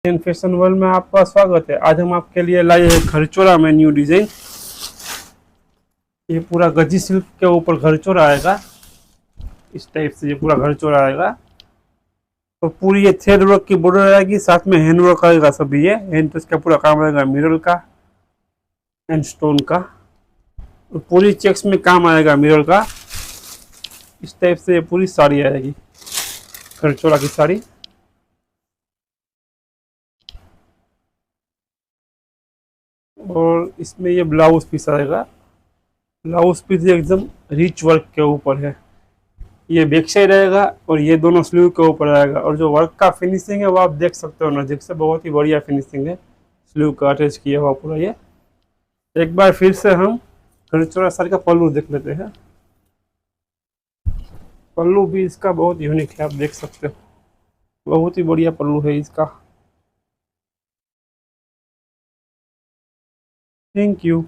In fashion world में आपका स्वागत है। आज हम आपके लिए लाए हैं घरचोरा में न्यू डिजाइन। ये पूरा गजी सिल्क के ऊपर घरचोरा आएगा, इस टाइप से ये पूरा घरचोरा आएगा। तो पूरी ये थ्रेड वर्क की बॉर्डर आएगी, साथ में हैंड वर्क आएगा। सभी ये हैंड टच का पूरा काम आएगा, मिरर का एंड स्टोन का। तो पूरी चेक्स में काम आएगा मिरर का। इस टाइप से ये पूरी साड़ी आएगी, घरचोरा की साड़ी। और इसमें ये ब्लाउज पीस आएगा। ब्लाउज पीस एकदम रिच वर्क के ऊपर है। ये बैक साइड आएगा और ये दोनों स्लीव के ऊपर आएगा। और जो वर्क का फिनिशिंग है वो आप देख सकते हो नजदीक से, बहुत ही बढ़िया फिनिशिंग है। स्लीव का अटैच किया हुआ पूरा ये। एक बार फिर से हम घरचोरा साड़ी का पल्लू देख लेते हैं। पल्लू भी इसका बहुत यूनिक है, आप देख सकते हो, बहुत ही बढ़िया पल्लू है इसका। Thank you.